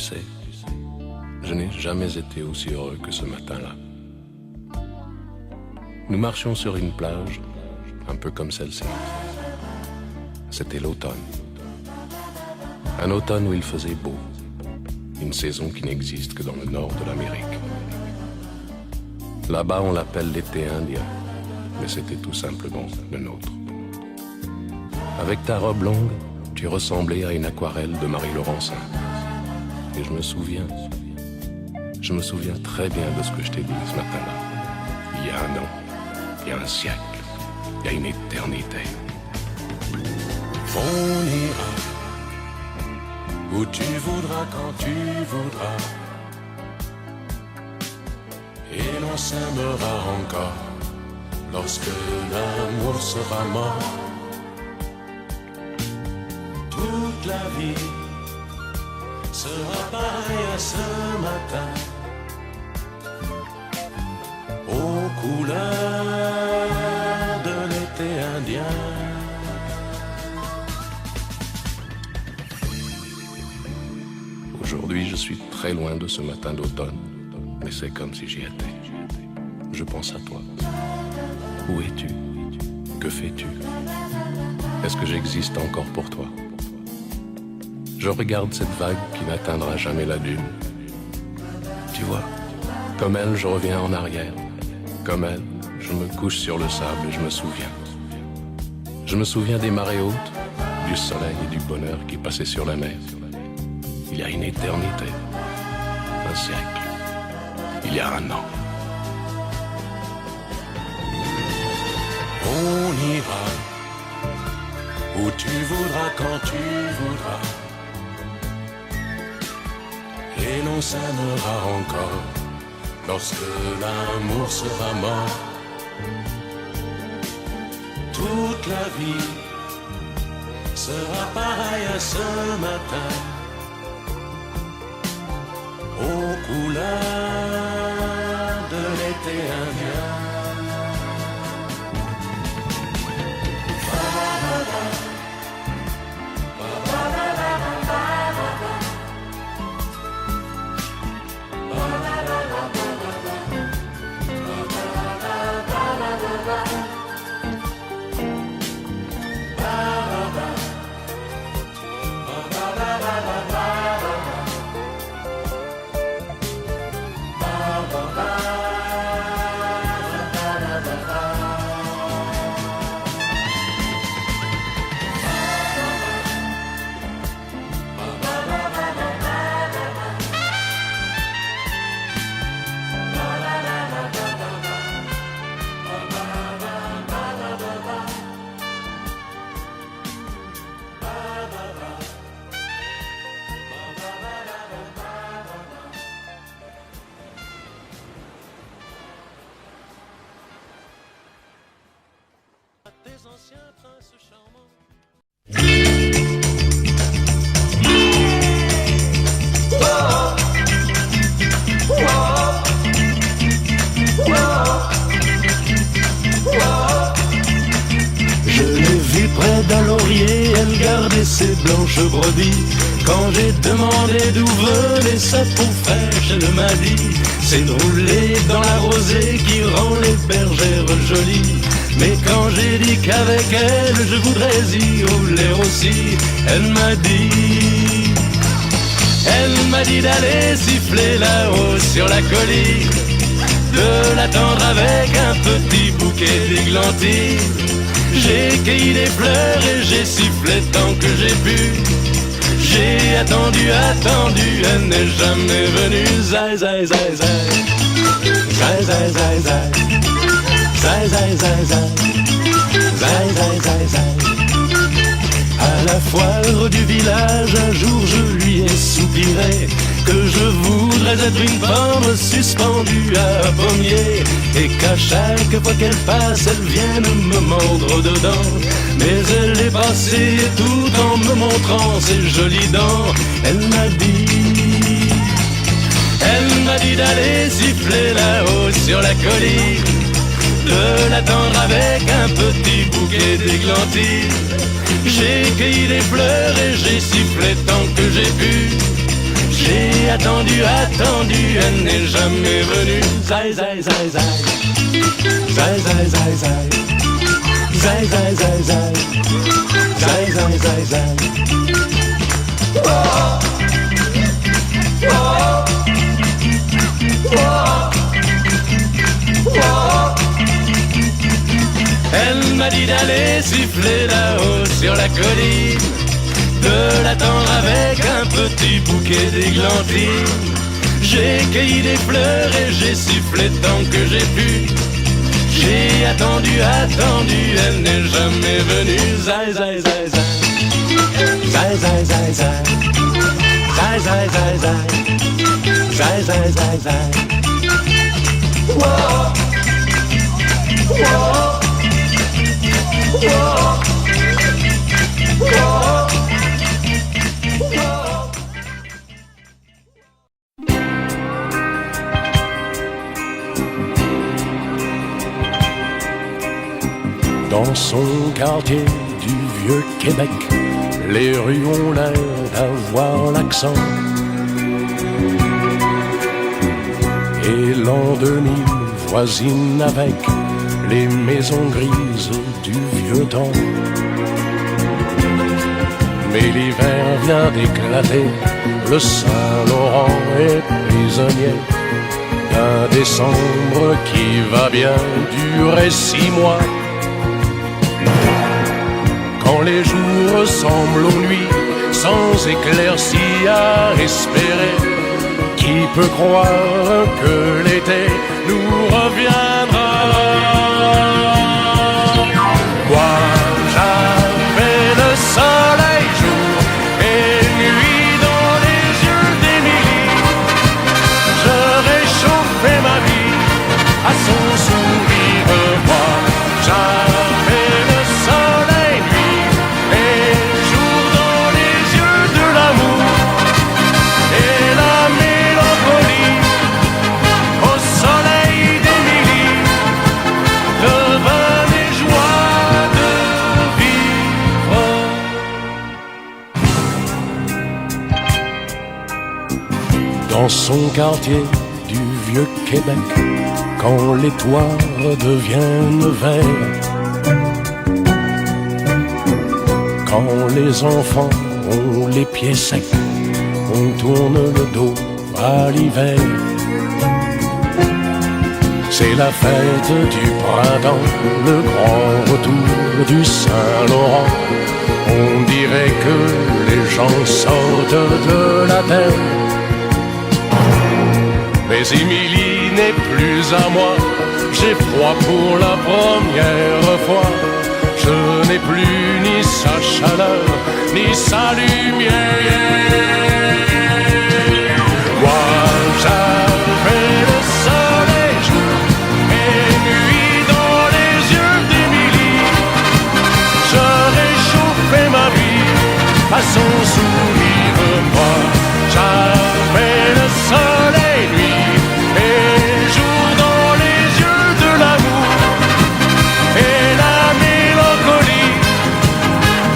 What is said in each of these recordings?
sais, je n'ai jamais été aussi heureux que ce matin-là. Nous marchions sur une plage, un peu comme celle-ci. C'était l'automne. Un automne où il faisait beau. Une saison qui n'existe que dans le nord de l'Amérique. Là-bas, on l'appelle l'été indien, mais c'était tout simplement le nôtre. Avec ta robe longue, tu ressemblais à une aquarelle de Marie Laurencin. Et je me souviens très bien de ce que je t'ai dit ce matin-là. Il y a un an, il y a un siècle, il y a une éternité. On ira où tu voudras, quand tu voudras, et l'on s'aimera encore lorsque l'amour sera mort. Toute la vie sera pareille à ce matin, aux couleurs de l'été indien. Aujourd'hui, je suis très loin de ce matin d'automne, mais c'est comme si j'y étais. Je pense à toi. Où es-tu? Que fais-tu? Est-ce que j'existe encore pour toi? Je regarde cette vague qui n'atteindra jamais la dune. Tu vois, comme elle, je reviens en arrière. Comme elle, je me couche sur le sable et je me souviens. Je me souviens des marées hautes, du soleil et du bonheur qui passaient sur la mer. Il y a une éternité, un siècle, il y a un an. On ira où tu voudras, quand tu voudras, et l'on s'aimera encore lorsque l'amour sera mort. Toute la vie sera pareille à ce matin, aux couleurs de l'été indien. Ses blanches brebis. Quand j'ai demandé d'où venait sa peau fraîche, elle m'a dit: c'est de rouler dans la rosée qui rend les bergères jolies. Mais quand j'ai dit qu'avec elle je voudrais y rouler aussi, elle m'a dit d'aller siffler là-haut sur la colline, de l'attendre avec un petit bouquet d'églantines. J'ai cueilli des fleurs et j'ai sifflé tant que j'ai pu. J'ai attendu, elle n'est jamais venue. Zai, zai, zai, zai. Zai, zai, zai, zai. Zai, zai, zai, zai. Zai, zai, zai, zai. À la foire du village, un jour je lui ai soupiré que je voudrais être une pomme suspendue à un pommier, et qu'à chaque fois qu'elle passe, elle vienne me mordre dedans. Mais elle est passée tout en me montrant ses jolies dents. Elle m'a dit d'aller siffler là-haut sur la colline, de l'attendre avec un petit bouquet d'églantines. J'ai cueilli des fleurs et j'ai sifflé tant que j'ai pu. J'ai attendu, elle n'est jamais venue. Zai, zai, zai, zai. Zai, zai, zai, zai. Zai, zai, zai, zai. Zai, zai, zai, zai. Elle m'a dit d'aller siffler là-haut sur la colline, de l'attendre avec un petit bouquet d'églantines. J'ai cueilli des fleurs et j'ai sifflé tant que j'ai pu. J'ai attendu, elle n'est jamais venue. Zai, zai, zai, zai. Zai, zai, zai, zai. Zai, zai, zai, zai. Zai, zai, zai, zai. Whoa. Whoa. Whoa. Whoa. Dans son quartier du vieux Québec, les rues ont l'air d'avoir l'accent. Et l'an 2000 voisine avec les maisons grises du vieux temps. Mais l'hiver vient d'éclater, le Saint-Laurent est prisonnier d'un décembre qui va bien durer 6 mois. Quand les jours ressemblent aux nuits, sans éclaircie à espérer, qui peut croire que l'été nous reviendra? Moi, j'avais le soleil jour et nuit dans les yeux d'Émilie. Je réchauffais ma vie à son sourire. Moi, j'avais le soleil nuit et jour dans les yeux de l'amour et la mélancolie au soleil d'Émilie devenait joie de vivre. Dans son quartier du vieux Québec, quand les toits deviennent verts, quand les enfants ont les pieds secs, on tourne le dos à l'hiver. C'est la fête du printemps, le grand retour du Saint-Laurent. On dirait que les gens sortent de la terre. Mais Émilie n'est plus à moi, j'ai froid pour la première fois. Je n'ai plus ni sa chaleur, ni sa lumière. Moi, j'avais le soleil jour et nuit dans les yeux d'Émilie. Je réchauffais ma vie à son sourire. Moi, j'avais le soleil nuit et jour dans les yeux de l'amour et la mélancolie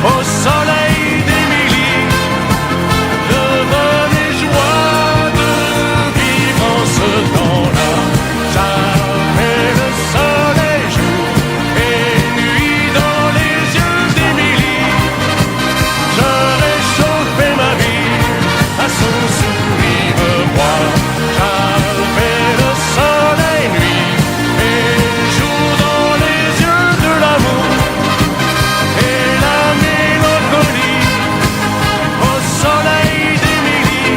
au soleil d'Émilie devenait joie de vivre en ce temps-là. J'avais le soleil jour et nuit dans les yeux d'Émilie. Je réchauffais ma vie à son sourire. Moi, j'avais le soleil nuit et jour dans les yeux de l'amour et la mélancolie au soleil d'Émilie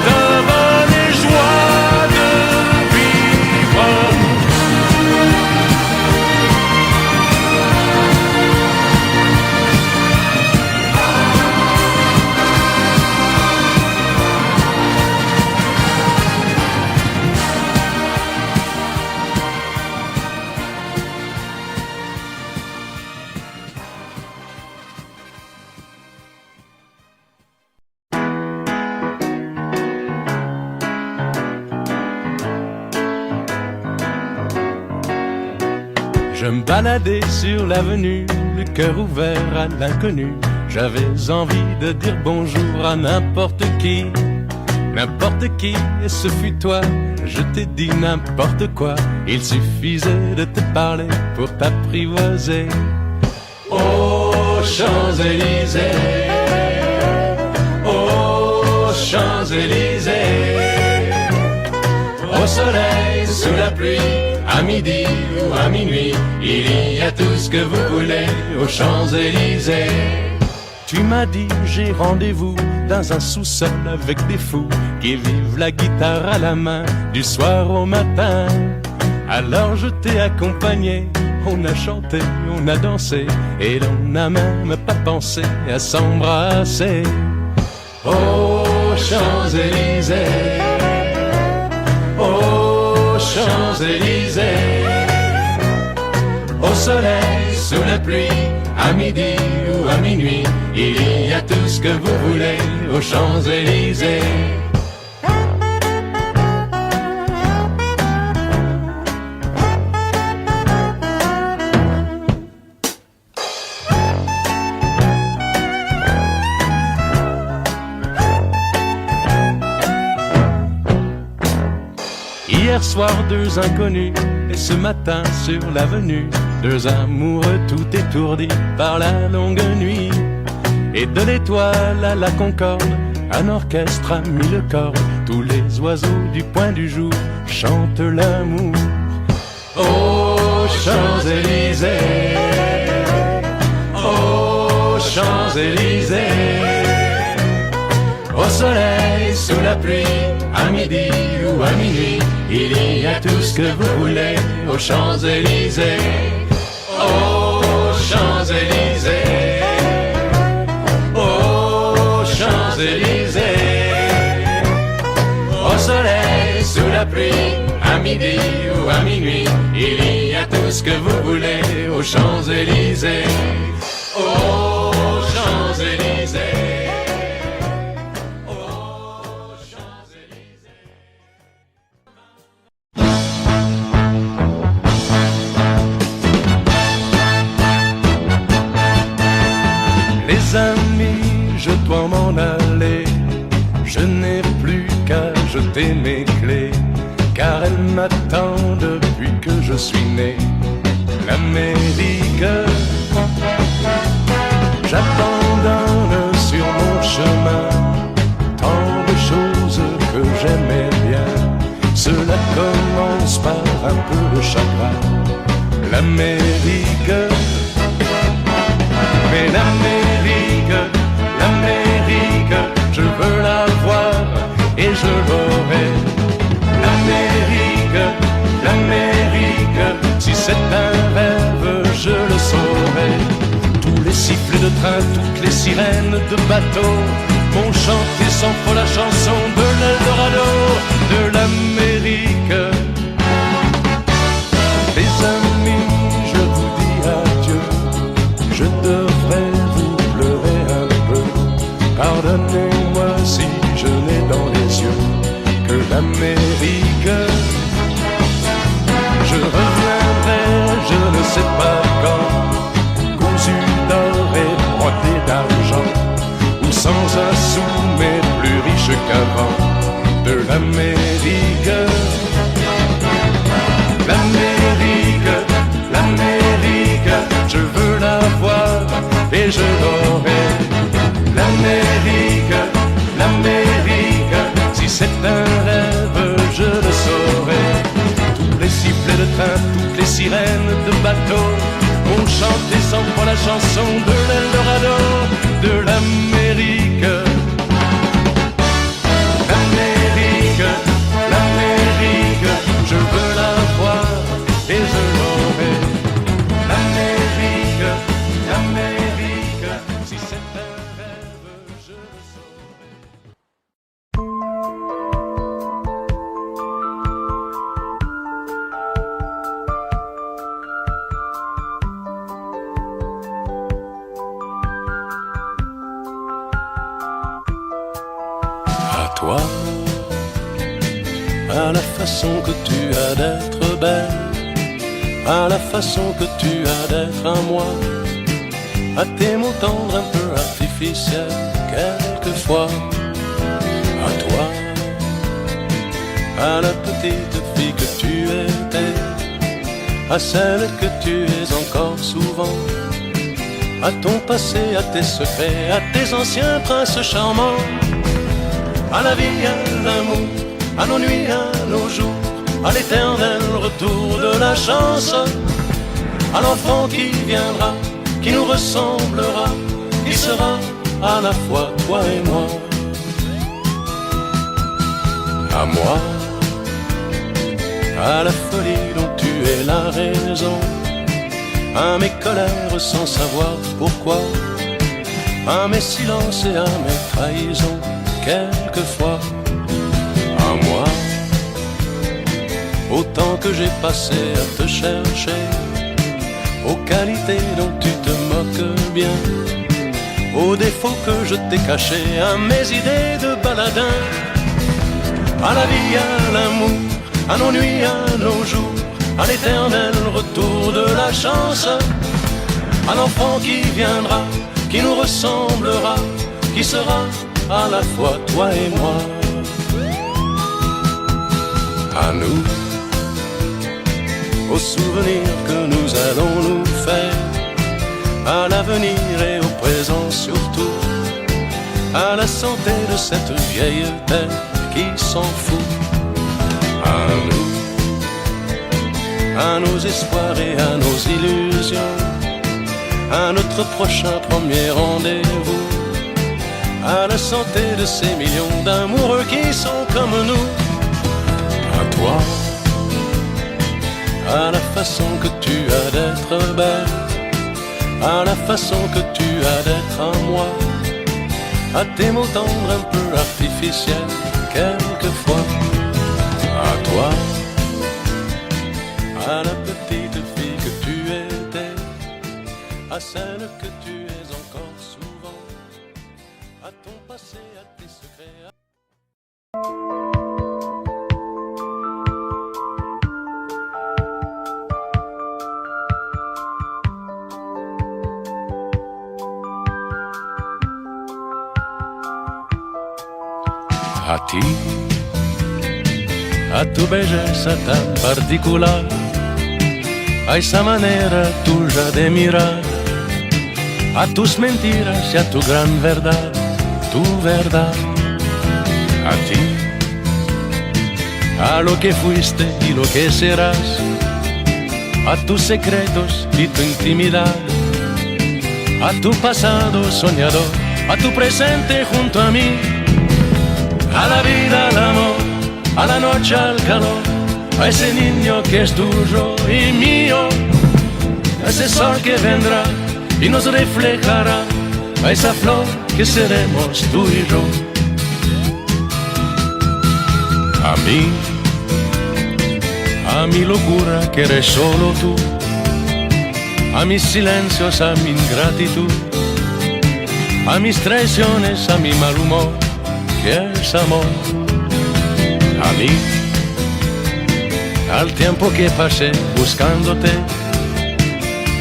devenait joie de vivre. Je me baladais sur l'avenue, le cœur ouvert à l'inconnu. J'avais envie de dire bonjour à n'importe qui. n'importe qui, et ce fut toi. Je t'ai dit n'importe quoi, il suffisait de te parler pour t'apprivoiser. Aux Champs-Élysées, aux Champs-Élysées, au soleil, sous la pluie, à midi ou à minuit, il y a tout ce que vous voulez aux Champs-Élysées. Tu m'as dit j'ai rendez-vous dans un sous-sol avec des fous qui vivent la guitare à la main du soir au matin. Alors je t'ai accompagné, on a chanté, on a dansé et l'on n'a même pas pensé à s'embrasser. Aux Champs-Élysées, aux Champs-Élysées, au soleil, sous la pluie, à midi ou à minuit, il y a tout ce que vous voulez aux Champs-Élysées. Hier soir, deux inconnus, et ce matin sur l'avenue, deux amoureux tout étourdis par la longue nuit. Et de l'étoile à la Concorde, un orchestre a mis le corps. Tous les oiseaux du point du jour chantent l'amour. Aux Champs-Élysées, aux Champs-Élysées, au soleil, sous la pluie, à midi ou à minuit, il y a tout ce que vous voulez aux Champs-Élysées. Aux Champs-Élysées, aux Champs-Élysées, au soleil, sous la pluie, à midi ou à minuit, il y a tout ce que vous voulez aux Champs-Élysées. Aux Champs-Élysées. Les amis, je dois m'en aller. Je n'ai plus qu'à jeter mes clés, car elles m'attendent depuis que je suis né. L'Amérique, j'abandonne sur mon chemin tant de choses que j'aimais bien. Cela commence par un peu de chagrin. L'Amérique, mais l'Amérique, l'Amérique, je veux la voir et je l'aurai. L'Amérique, l'Amérique, si c'est un rêve, je le saurai. Tous les sifflets de train, toutes les sirènes de bateau m'ont chanté sans faux la chanson de l'Eldorado, de l'Amérique. Les amis, je vous dis adieu. Je devrais vous pleurer un peu. Pardonnez-moi si je n'ai dans les yeux que l'Amérique. Je reviendrai, je ne sais pas quand, cousu d'or et brodé d'argent, ou sans un sou mais plus riche qu'avant. De l'Amérique, l'Amérique, l'Amérique, je veux la voir et je l'aurai. L'Amérique, l'Amérique, si c'est un rêve, je le saurai. Tous les sifflets de train, toutes les sirènes de bateau ont chanté sans foi la chanson de l'Eldorado, de l'Amérique. L'Amérique, l'Amérique, je veux la voir et je l'aurai. L'Amérique, l'Amérique, si c'est un rêve, je le saurai. À toi, à la façon que tu as d'être belle, à la façon que tu as d'être à moi, à tes mots tendres un peu artificiels quelquefois. À toi, à la petite fille que tu étais, à celle que tu es encore souvent, à ton passé, à tes secrets, à tes anciens princes charmants, à la vie, à l'amour, à nos nuits, à nos jours, à l'éternel retour de la chance, à l'enfant qui viendra, qui nous ressemblera, qui sera à la fois toi et moi. À moi, à la folie dont tu es la raison, à mes colères sans savoir pourquoi, à mes silences et à mes trahisons, quelquefois. À moi, au temps que j'ai passé à te chercher, aux qualités dont tu te moques bien, aux défauts que je t'ai cachés, à mes idées de baladin, à la vie, à l'amour, à nos nuits, à nos jours, à l'éternel retour de la chance, à l'enfant qui viendra, qui nous ressemblera, qui sera à la fois toi et moi. À nous, aux souvenirs que nous allons nous faire, à l'avenir et au présent surtout, à la santé de cette vieille terre qui s'en fout. À nous, à nos espoirs et à nos illusions, à notre prochain premier rendez-vous, à la santé de ces millions d'amoureux qui sont comme nous. À toi, à la façon que tu as d'être belle, à la façon que tu as d'être à moi, à tes mots tendres un peu artificiels quelquefois. À toi, à la petite fille que tu étais, à celle que tu es encore souvent, à ton passé, à tes secrets. A ti, a tu belleza tan particular, a esa manera tuya de mirar, a tus mentiras y a tu gran verdad, tu verdad. A ti, a lo que fuiste y lo que serás, a tus secretos y tu intimidad, a tu pasado soñador, a tu presente junto a mí, a la vida, al amor, a la noche, al calor, a ese niño que es tuyo y mío, a ese sol que vendrá y nos reflejará, a esa flor que seremos tú y yo. A mi locura que eres solo tú, a mis silencios, a mi ingratitud, a mis traiciones, a mi mal humor, que es amor. A mí, al tiempo que pasé buscándote,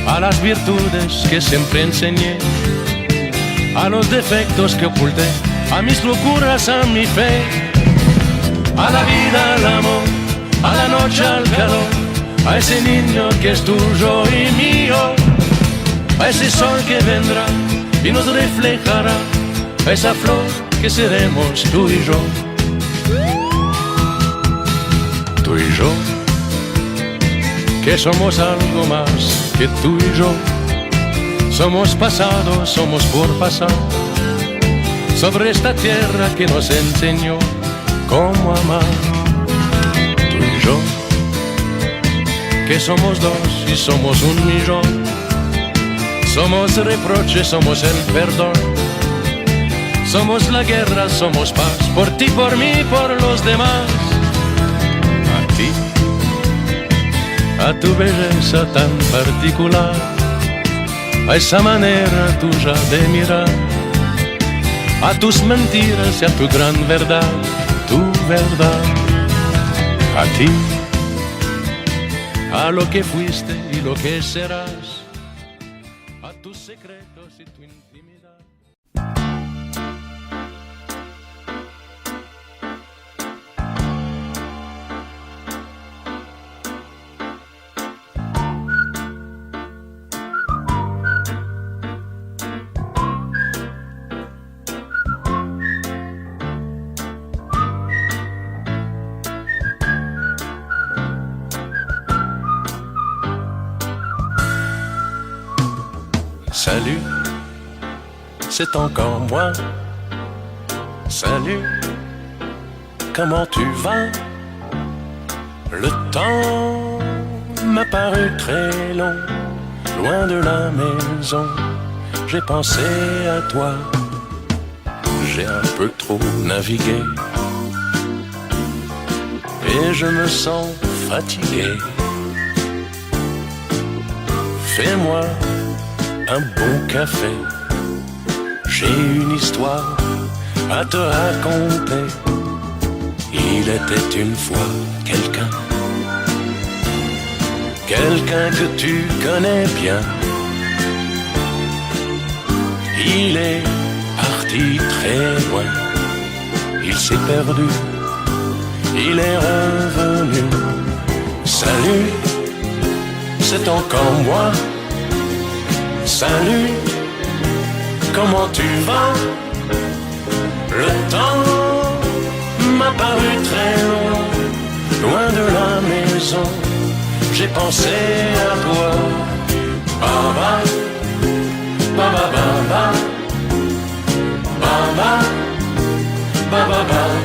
a las virtudes que siempre enseñé, a los defectos que oculté, a mis locuras, a mi fe, a la vida, al amor, a la noche, al calor, a ese niño que es tuyo y mío, a ese sol que vendrá y nos reflejará, a esa flor que seremos tú y yo. Tú y yo, que somos algo más que tú y yo. Somos pasado, somos por pasar, sobre esta tierra que nos enseñó cómo amar. Tú y yo, que somos dos y somos un millón. Somos reproche, somos el perdón. Somos la guerra, somos paz, por ti, por mí, por los demás. A ti, a tu belleza tan particular, a esa manera tuya de mirar, a tus mentiras y a tu gran verdad, tu verdad. A ti, a lo que fuiste y lo que serás, a tus secretos y tu intimidad. Salut, c'est encore moi. Salut, comment tu vas? Le temps m'a paru très long, loin de la maison, j'ai pensé à toi. J'ai un peu trop navigué et je me sens fatigué. Fais-moi un bon café, j'ai une histoire à te raconter. Il était une fois quelqu'un que tu connais bien. Il est parti très loin, il s'est perdu, il est revenu. Salut, c'est encore moi. Salut, comment tu vas? Le temps m'a paru très long, loin de la maison, j'ai pensé à toi. Baba, baba, baba, baba, baba, baba,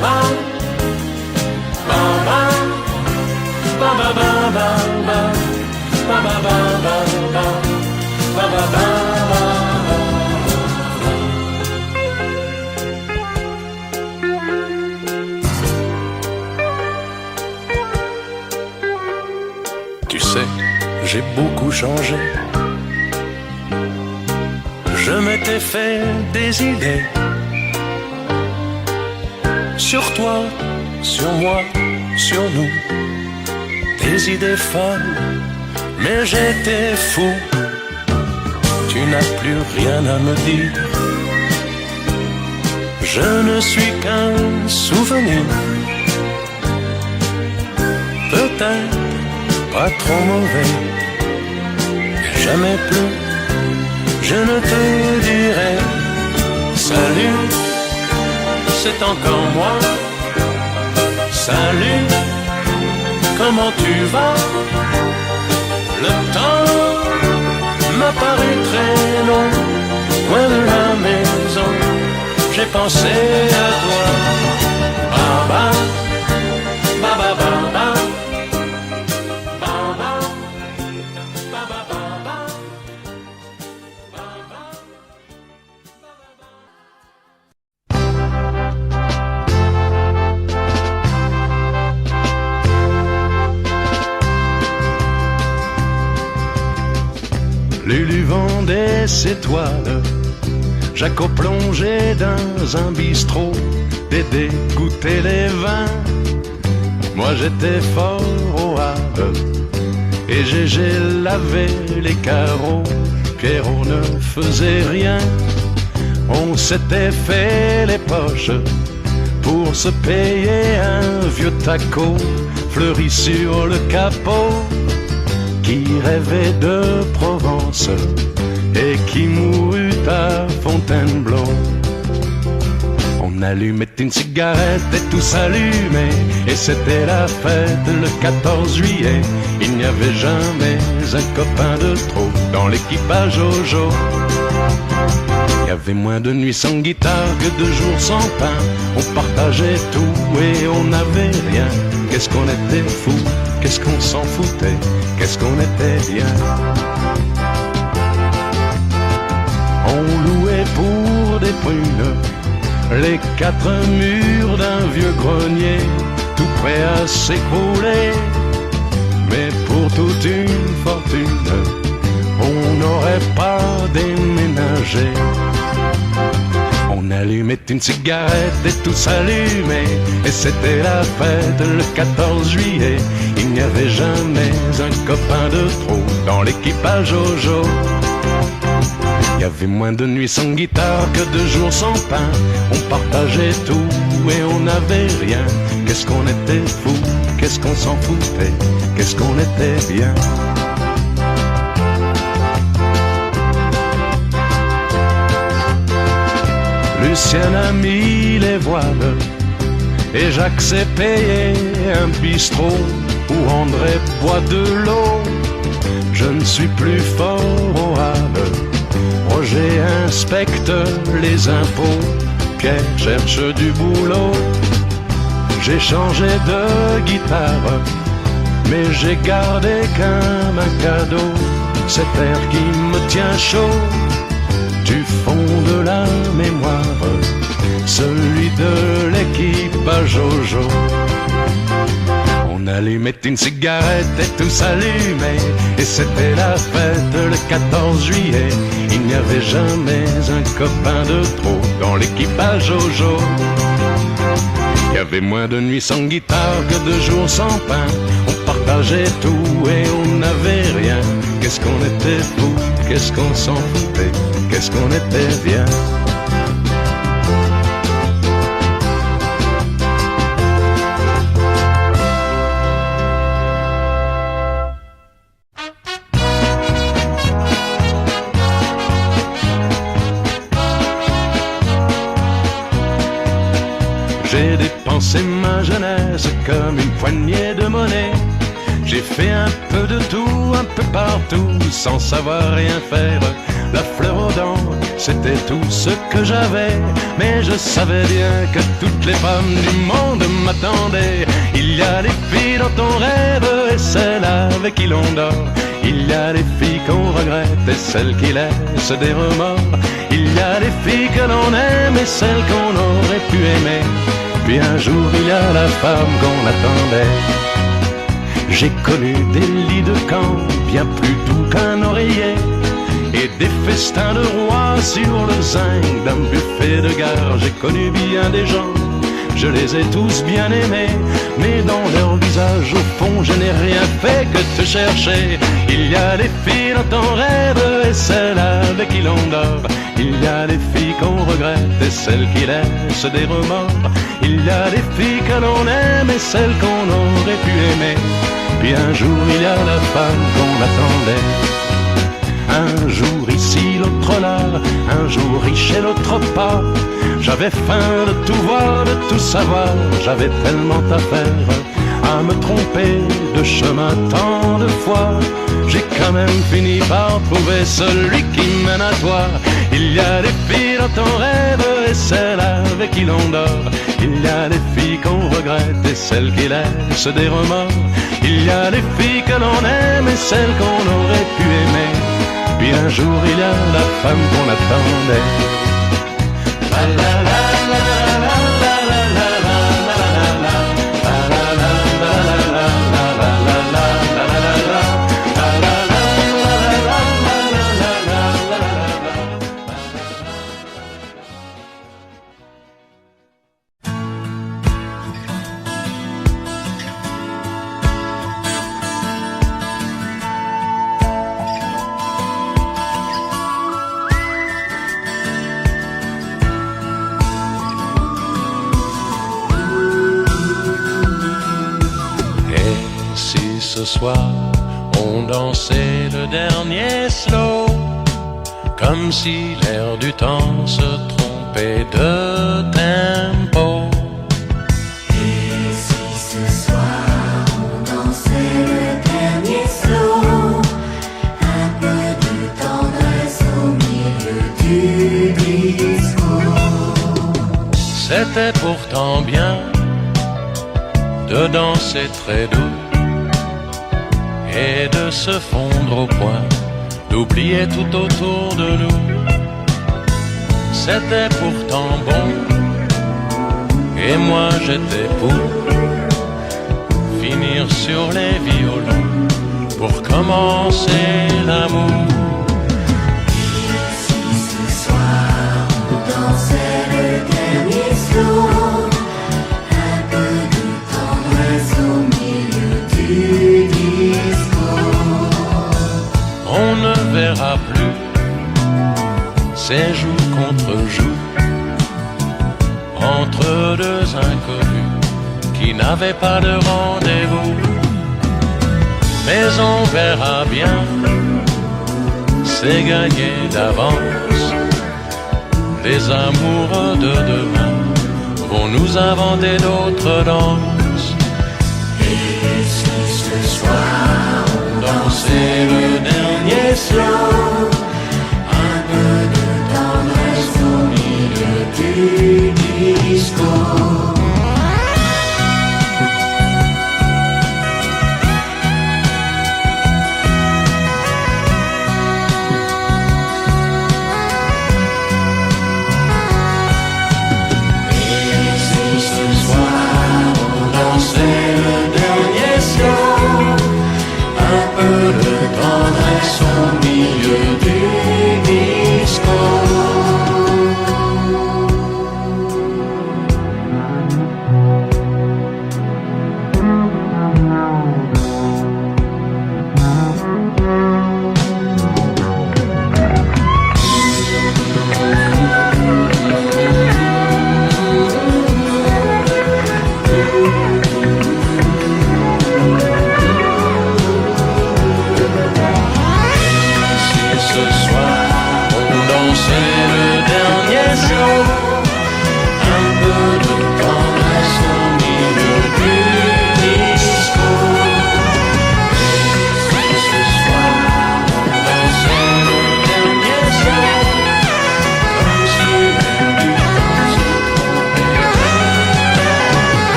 baba, baba, baba, baba, baba. Tu sais, j'ai beaucoup changé. Je m'étais fait des idées sur toi, sur moi, sur nous. Des idées folles, mais j'étais fou. Tu n'as plus rien à me dire. Je ne suis qu'un souvenir. Peut-être pas trop mauvais, mais jamais plus je ne te dirai. Salut, c'est encore moi. Salut, comment tu vas? Le temps m'a paru très long, loin de la maison, j'ai pensé à toi. Baba, baba, baba. Lulu vendait ses toiles, Jaco plongeait dans un bistrot, Dédé goûtait les vins. Moi j'étais fort au Havre et Gégé lavait les carreaux. Pierrot ne faisait rien, on s'était fait les poches pour se payer un vieux taco fleuri sur le capot, qui rêvait de Provence et qui mourut à Fontainebleau. On allumait une cigarette et tout s'allumait, et c'était la fête le 14 juillet. Il n'y avait jamais un copain de trop dans l'équipage Jojo. Il y avait moins de nuits sans guitare que de jours sans pain. On partageait tout et on n'avait rien. Qu'est-ce qu'on était fou, qu'est-ce qu'on s'en foutait, qu'est-ce qu'on était bien. On louait pour des prunes les 4 murs d'un vieux grenier, tout prêt à s'écrouler. Mais pour toute une fortune, on n'aurait pas déménagé. On allumait une cigarette et tout s'allumait, et c'était la fête le 14 juillet. Il n'y avait jamais un copain de trop dans l'équipage Jojo. Il y avait moins de nuits sans guitare que de jours sans pain. On partageait tout et on n'avait rien. Qu'est-ce qu'on était fou, qu'est-ce qu'on s'en foutait, qu'est-ce qu'on était bien. Lucien a mis les voiles et Jacques s'est payé un bistrot où André boit de l'eau. Je ne suis plus fort au Havre, Roger inspecte les impôts, Pierre cherche du boulot. J'ai changé de guitare, mais j'ai gardé comme un cadeau cet air qui me tient chaud du fond de la mémoire, celui de l'équipage Jojo. On allumait une cigarette et tout s'allumait, et c'était la fête le 14 juillet. Il n'y avait jamais un copain de trop dans l'équipage Jojo. Il y avait moins de nuits sans guitare que de jours sans pain. On partageait tout et on n'avait rien. Qu'est-ce qu'on était fou, qu'est-ce qu'on s'en foutait, qu'est-ce qu'on était bien. J'ai dépensé ma jeunesse comme une poignée de monnaie. J'ai fait un peu de tout, un peu partout, sans savoir rien faire. La fleur aux dents, c'était tout ce que j'avais. Mais je savais bien que toutes les femmes du monde m'attendaient. Il y a les filles dont on rêve et celles avec qui l'on dort. Il y a les filles qu'on regrette et celles qui laissent des remords. Il y a les filles que l'on aime et celles qu'on aurait pu aimer. Puis un jour il y a la femme qu'on attendait. J'ai connu des lits de camp bien plus doux qu'un oreiller, et des festins de rois sur le zinc d'un buffet de gare. J'ai connu bien des gens, je les ai tous bien aimés, mais dans leur visage au fond je n'ai rien fait que te chercher. Il y a les filles dont on rêve et celles avec qui l'on dort. Il y a les filles qu'on regrette et celles qui laissent des remords. Il y a les filles que l'on aime et celles qu'on aurait pu aimer. Puis un jour il y a la femme qu'on attendait. Un jour ici, l'autre là, un jour riche et l'autre pas. J'avais faim de tout voir, de tout savoir. J'avais tellement à faire, à me tromper de chemin tant de fois. J'ai quand même fini par trouver celui qui mène à toi. Il y a des filles dont on rêve et celles avec qui l'on dort. Il y a des filles qu'on regrette et celles qui laissent des remords. Il y a des filles que l'on aime et celles qu'on aurait pu aimer. Puis un jour il y a la femme qu'on attendait. La la la la la la la la la la la. Ce soir, on dansait le dernier slow, comme si l'air du temps se trompait de tempo. Et si ce soir, on dansait le dernier slow, un peu de tendresse au milieu du disco. C'était pourtant bien de danser très doux et de se fondre au point, d'oublier tout autour de nous. C'était pourtant bon, et moi j'étais pour finir sur les violons, pour commencer l'amour. Et si ce soir on dansait le dernier slow, un peu de tendresse au milieu du disco. On ne verra plus ces joues contre joues entre deux inconnus qui n'avaient pas de rendez-vous. Mais on verra bien, c'est gagné d'avance. Les amoureux de demain vont nous inventer d'autres danses. Et si ce soir Danser le dernier slow, un peu de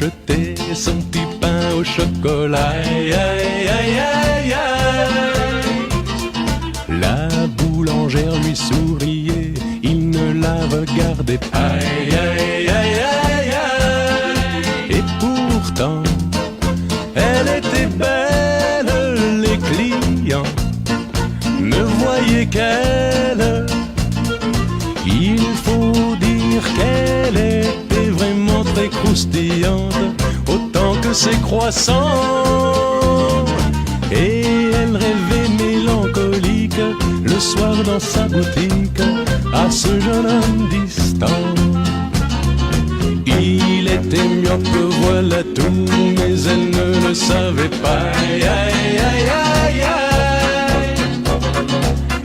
acheter son petit pain au chocolat. Aïe, aïe, aïe, aïe, aïe. La boulangère lui souriait, il ne la regardait pas. Aïe, aïe, aïe, aïe, aïe. Et pourtant, elle était belle, les clients ne voyaient qu'elle. Il faut dire qu'elle était vraiment très croustillante, autant que ses croissants. Et elle rêvait mélancolique le soir dans sa boutique à ce jeune homme distant. Il était myope, voilà tout, mais elle ne le savait pas. Aïe, aïe, aïe, aïe, aïe.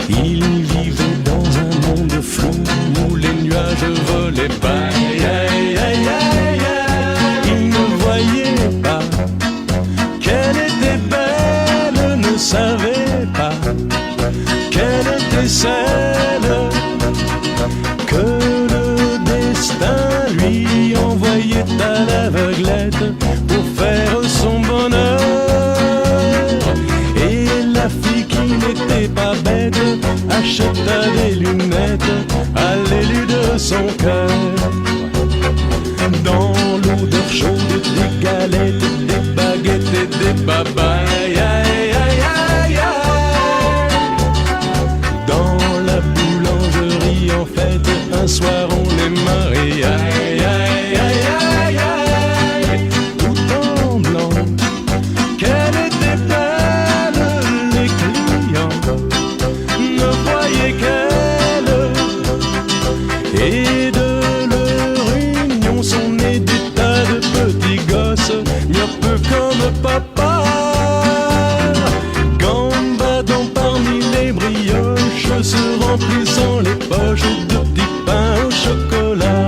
Il vivait dans un monde flou où les nuages volaient pas. Aïe, aïe, aïe, aïe, aïe. Il ne voyait pas qu'elle était belle, ne savait pas qu'elle était celle que le destin lui envoyait à l'aveuglette pour faire son bonheur. Et la fille qui n'était pas bête acheta des lunettes à l'élu de son cœur. Dans l'odeur chaude des galettes, des baguettes et des babayes. Aïe, aïe, aïe, aïe. Dans la boulangerie en fête, un soir on est mariés. Aïe, aïe, aïe, aïe, aïe. Tout en blanc, qu'elle était belle, les clients ne voyaient qu'elle. Et de leur union sont nés des tas de petits gosses, myopes comme papa, gambadant parmi les brioches, se remplissant les poches de petits pains au chocolat.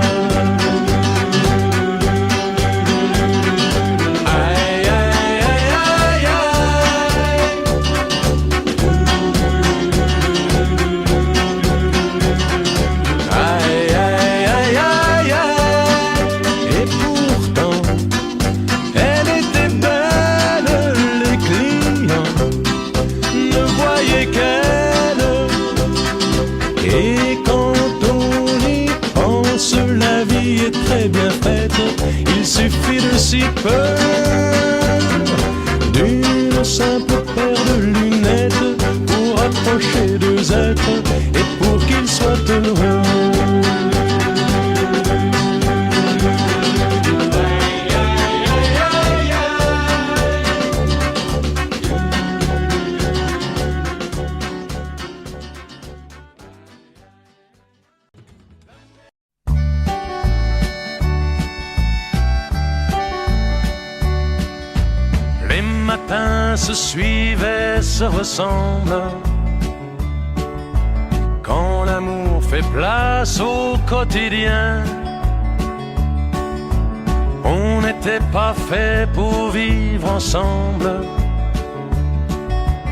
Aïe, aïe, aïe, aïe, aïe. Aïe, aïe, aïe, aïe, aïe. Et pourtant, elle était belle, les clients ne voyaient qu'elle. Et quand on y pense, la vie est très bien faite. Il suffit de si peu, d'une simple paire de lunettes pour approcher deux êtres et pour qu'ils soient heureux. Les matins se suivent et se ressemblent. Quand l'amour fait place au quotidien, on n'était pas fait pour vivre ensemble.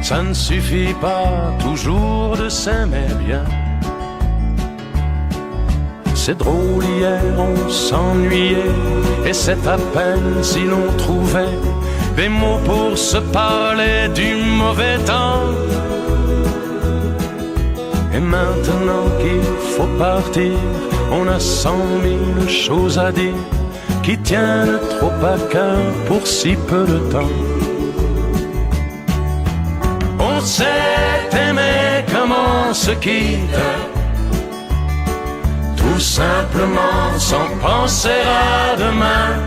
Ça ne suffit pas toujours de s'aimer bien. C'est drôle, hier on s'ennuyait, et c'est à peine si l'on trouvait des mots pour se parler du mauvais temps. Et maintenant qu'il faut partir, on a 100 000 choses à dire qui tiennent trop à cœur pour si peu de temps. On s'est aimé comme on se quitte, tout simplement sans penser à demain.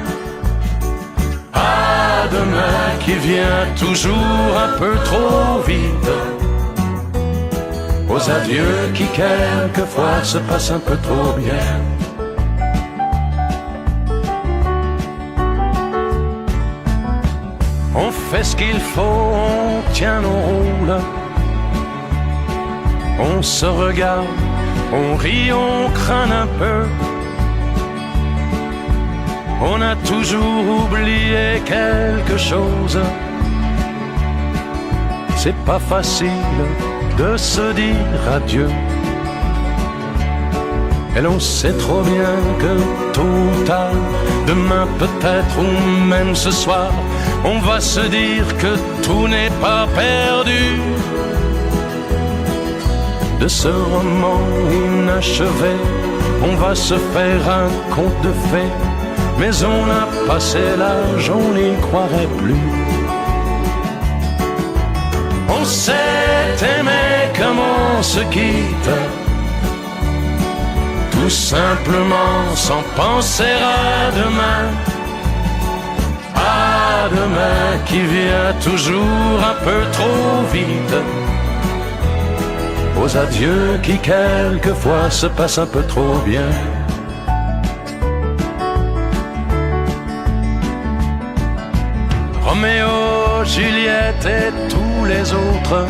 À demain qui vient toujours un peu trop vite, aux adieux qui quelquefois se passent un peu trop bien. On fait ce qu'il faut, on tient nos rôles, on se regarde, on rit, on craint un peu. On a toujours oublié quelque chose. C'est pas facile de se dire adieu. Et l'on sait trop bien que tôt ou tard, Demain peut-être ou même ce soir, on va se dire que tout n'est pas perdu. De ce roman inachevé, on va se faire un conte de fées, mais on a passé l'âge, on n'y croirait plus. On s'est aimé comme on se quitte, tout simplement sans penser à demain. À demain qui vient toujours un peu trop vite, aux adieux qui quelquefois se passent un peu trop bien. Roméo, Juliette et tous les autres,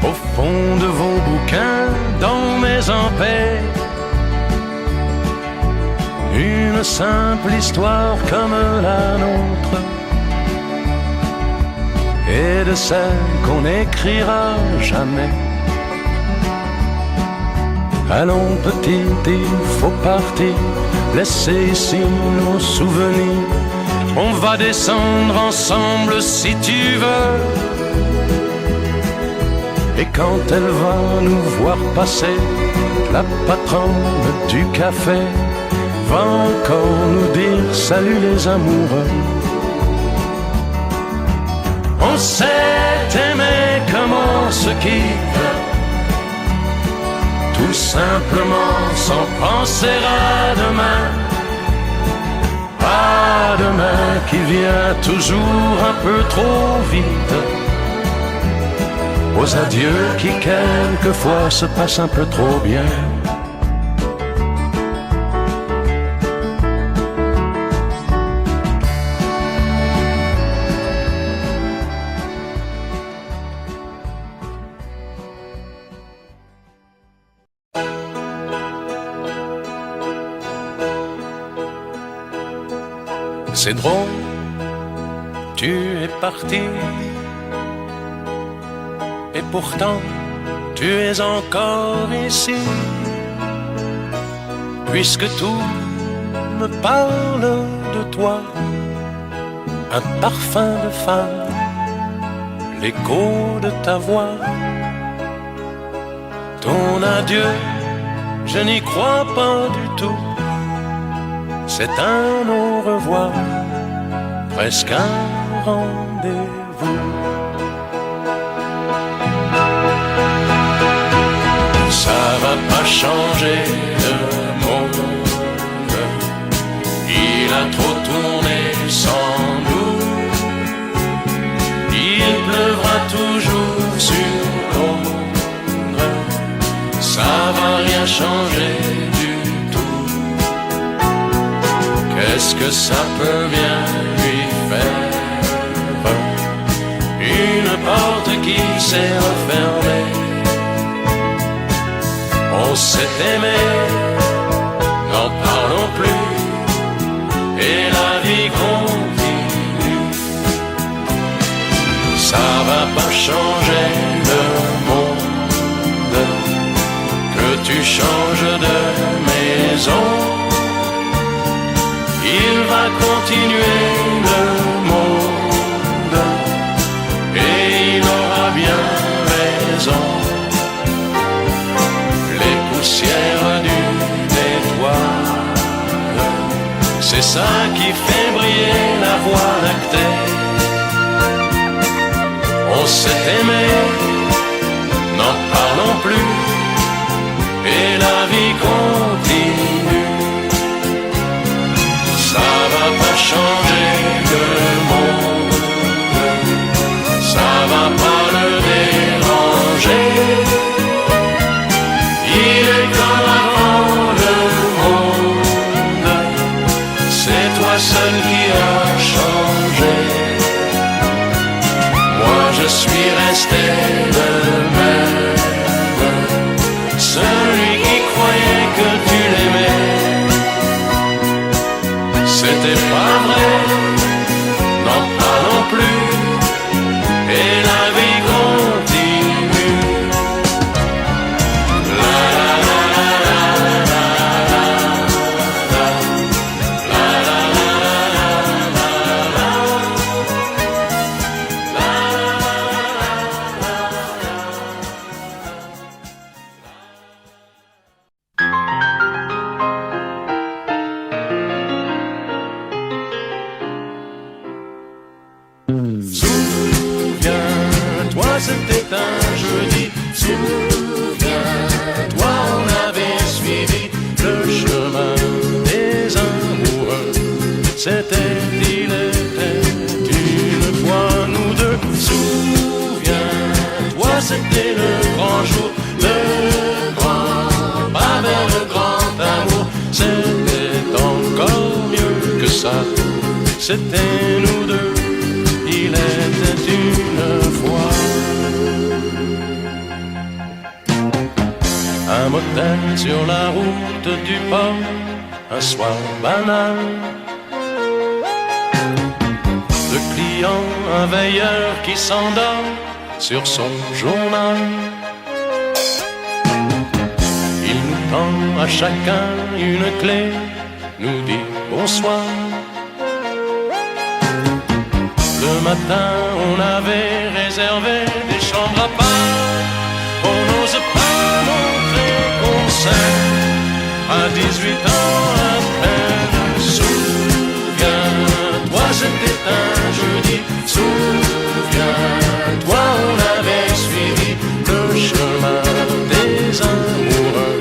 au fond de vos bouquins, dans mes paix, une simple histoire comme la nôtre, et de celle qu'on n'écrira jamais. Allons petite, il faut partir, laisser ici nos souvenirs. On va descendre ensemble si tu veux. Et quand elle va nous voir passer, la patronne du café va encore nous dire salut les amoureux. On s'est aimé comme on se quitte, tout simplement sans penser à demain. À demain qui vient toujours un peu trop vite, aux adieux qui quelquefois se passent un peu trop bien. C'est drôle, tu es parti, et pourtant tu es encore ici, puisque tout me parle de toi, un parfum de femme, l'écho de ta voix. Ton adieu, je n'y crois pas du tout, c'est un au revoir, presque un rendez-vous. Ça va pas changer le monde, il a trop tourné sans nous. Il pleuvra toujours sur Londres, ça va rien changer du tout. Qu'est-ce que ça peut bien lui faire? Une porte qui s'est refermée. On s'est aimé, n'en parlons plus, et la vie continue. Ça va pas changer le monde, que tu changes de maison. Il va continuer le monde, et il aura bien raison. Les poussières d'une étoile, c'est ça qui fait briller la voie lactée. On s'est aimé, n'en parlons plus, et la vie continue. Ça va pas changer le monde, ça va pas le déranger. Il est comme avant le monde, c'est toi seul qui as changé. Moi je suis resté le même, celui qui croyait que tu l'aimais. C'était pas vrai, n'en parlons plus, et la vie continue. La la la la la la la la. C'était, il était une fois nous deux. Souviens-toi, c'était le grand jour, le grand pas vers le grand amour. C'était encore mieux que ça. C'était nous deux, il était une fois. Un motel sur la route du port, un soir banal. Le client, un veilleur qui s'endort sur son journal. Il nous tend à chacun une clé, nous dit bonsoir. Le matin, on avait réservé des chambres à part. On n'ose pas montrer qu'on s'aime à 18 ans à peine. Souviens-toi, c'était un jeudi. Souviens-toi, on avait suivi le chemin des amoureux.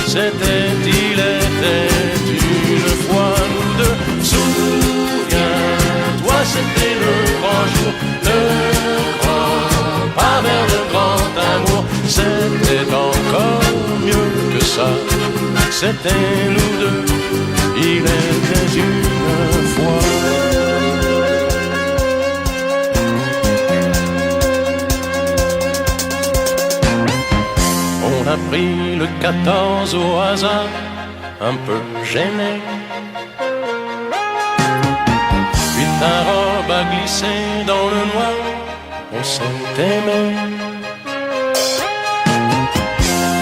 C'était, il était une fois nous deux. Souviens-toi, c'était le grand jour, le grand pas vers le grand amour. C'était encore mieux que ça. C'était nous deux, il était une fois. On a pris le 14 au hasard, un peu gêné. Puis ta robe a glissé dans le noir, on s'est aimé.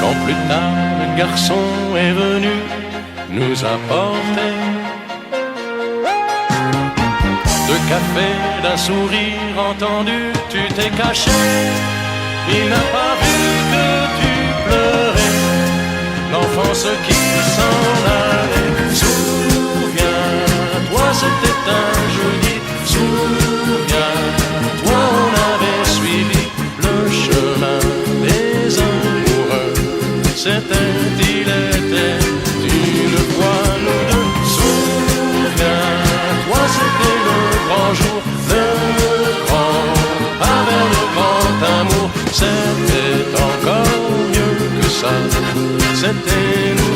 Quand plus tard le garçon est venu nous apporter deux cafés, d'un sourire entendu, tu t'es caché. Il n'a pas vu que tu pleurais, l'enfance qui s'en allait. Souviens-toi, c'était un jeudi. Souviens-toi, on avait suivi le chemin des amoureux. C'était, il était une fois nous deux. Souviens-toi, c'était le grand jour, le grand pas vers le grand amour. C'était encore mieux que ça. C'était nous.